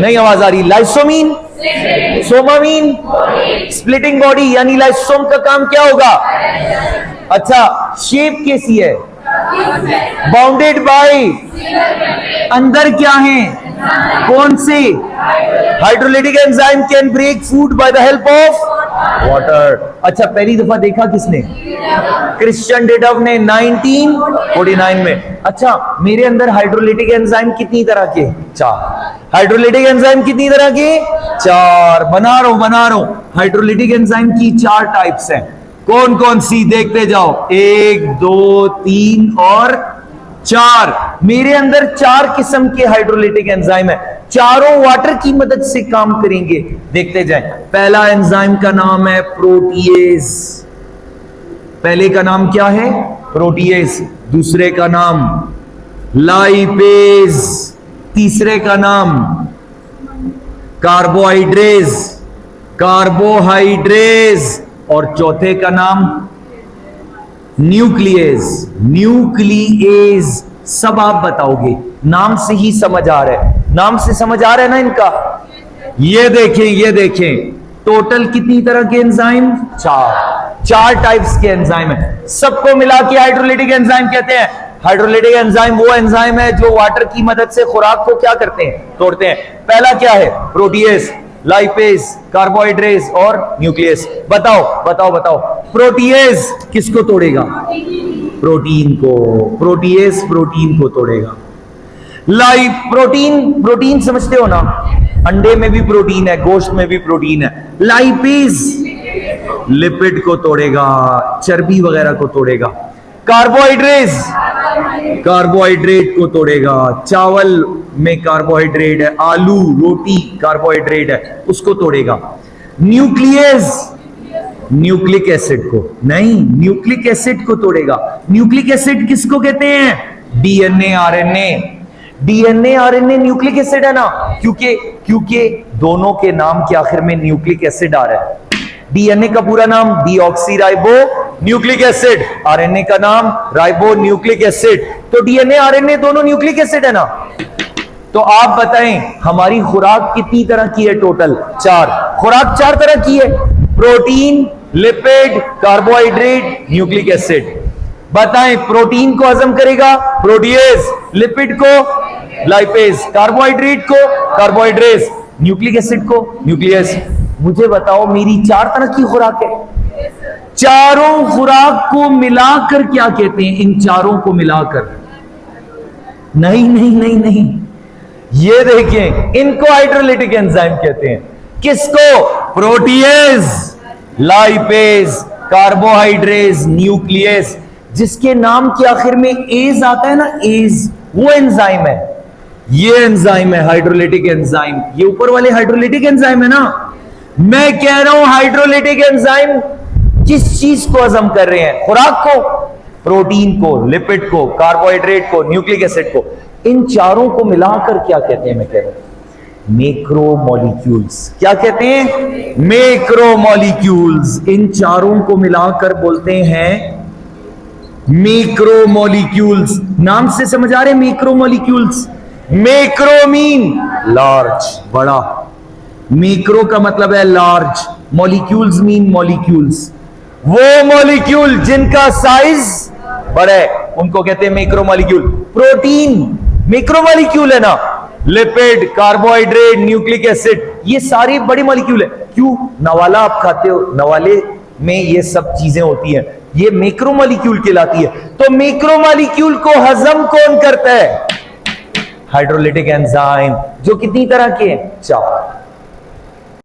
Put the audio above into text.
नहीं आवाज आ रही। लाइसोमीन, सोमामीन, स्प्लिटिंग बॉडी, यानी लाइसोम का काम क्या होगा? अच्छा, शेप कैसी है? बाउंडेड बाय, अंदर क्या है? कौन से? Hydrolytic enzyme can break food by the help of water. अच्छा, पहली दफा देखा किसने? क्रिश्चियन डेडॉव ने 1949 में। अच्छा, मेरे अंदर हाइड्रोलिटिक एंजाइम कितनी तरह के? 4। हाइड्रोलिटिक एंजाइम कितनी तरह के? 4। बना रहा हूं। हाइड्रोलिटिक एंजाइम की 4 टाइप्स हैं। कौन कौन सी? देखते जाओ। 1, 2, 3 और 4। मेरे अंदर 4 किस्म के हाइड्रोलिटिक एंजाइम है। चारों वाटर की मदद से काम करेंगे। देखते जाएं। पहला एंजाइम का नाम है प्रोटीएज। पहले का नाम क्या है? प्रोटीएज। दूसरे का नाम लाइपेज। तीसरे का नाम कार्बोहाइड्रेज। और चौथे का नाम न्यूक्लिएज। सब आप बताओगे। नाम से ही समझ आ रहा है। नाम से समझ आ रहा है ना इनका? ये देखें टोटल कितनी तरह के एंजाइम? 4 टाइप्स के एंजाइम है। सबको मिला के हाइड्रोलिटिक एंजाइम कहते हैं। हाइड्रोलिटिक एंजाइम वो एंजाइम है जो वाटर की मदद से खुराक को क्या करते हैं? तोड़ते हैं। पहला क्या है? प्रोटीएज, लाइपेज, कार्बोहाइड्रेज और न्यूक्लियस। बताओ। प्रोटीएज किसको तोड़ेगा? प्रोटीन को। प्रोटीएज प्रोटीन को तोड़ेगा। प्रोटीन समझते हो ना? अंडे में भी प्रोटीन है, गोश्त में भी प्रोटीन है। लाइपेज लिपिड को तोड़ेगा, चर्बी वगैरह को तोड़ेगा। कार्बोहाइड्रेट को तोड़ेगा। चावल में कार्बोहाइड्रेट है, आलू, रोटी कार्बोहाइड्रेट है, उसको तोड़ेगा। न्यूक्लिक एसिड को नहीं, न्यूक्लिक एसिड को तोड़ेगा। न्यूक्लिक एसिड किसको कहते हैं? डीएनए, आरएनए न्यूक्लिक एसिड है ना? क्योंकि दोनों के नाम के आखिर में न्यूक्लिक एसिड आ रहा है। डीएनए का पूरा नाम डीऑक्सीराइबो न्यूक्लिक एसिड, आरएनए का नाम राइबो न्यूक्लिक एसिड। तो डीएनए आरएनए दोनों न्यूक्लिक एसिड है ना? तो आप बताएं हमारी खुराक कितनी तरह की है? टोटल 4। खुराक 4 तरह की है। Protein, lipid, carbohydrate, nucleic acid. बताएं, प्रोटीन को हजम करेगा प्रोटीएज, लिपिड को लाइपेज, कार्बोहाइड्रेट को कार्बोहाइड्रेट, न्यूक्लिक एसिड को न्यूक्लियस। मुझे बताओ, मेरी 4 तरह की खुराक है। चारों खुराक को मिलाकर क्या कहते हैं? इन चारों को मिलाकर नहीं, ये देखें, इनको हाइड्रोलिटिक एंजाइम कहते हैं। किसको? Protease, lipase, carbohydrase, nucleus. जिसके नाम के आखिर में एज आता है ना, एज, वो एंजाइम है। ये एंजाइम है हाइड्रोलिटिक एंजाइम। ये ऊपर वाले हाइड्रोलिटिक एंजाइम है ना? मैं कह रहा हूं हाइड्रोलिटिक एंजाइम किस चीज को हजम कर रहे हैं? खुराक को, प्रोटीन को, लिपिड को, कार्बोहाइड्रेट को, न्यूक्लिक एसिड को। इन चारों को मिलाकर क्या कहते हैं? मैं कह रहा हूं मैक्रोमोलिक्यूल्स। क्या कहते हैं? मैक्रोमोलिक्यूल्स। इन चारों को मिलाकर बोलते हैं मैक्रोमोलिक्यूल्स। नाम से समझ आ रहे हैं? मैक्रोमोलिक्यूल्स। मैक्रो मीन लार्ज, बड़ा। मैक्रो का मतलब है लार्ज, मॉलिक्यूल्स मीन मॉलिक्यूल्स। वो मॉलिक्यूल जिनका साइज बड़ा है उनको कहते हैं मैक्रोमोलिक्यूल। प्रोटीन मैक्रोमोलिक्यूल है ना? लिपिड, कार्बोहाइड्रेट, न्यूक्लिक एसिड, ये सारी बड़ी मॉलिक्यूल है। क्यों? नवाला आप खाते हो, नवाले में ये सब चीजें होती हैं, ये मैक्रोमोलिक्यूल कहलाती है। तो मैक्रोमोलिक्यूल को हजम कौन करता है? हाइड्रोलिटिक एंजाइम, जो कितनी तरह के हैं? 4।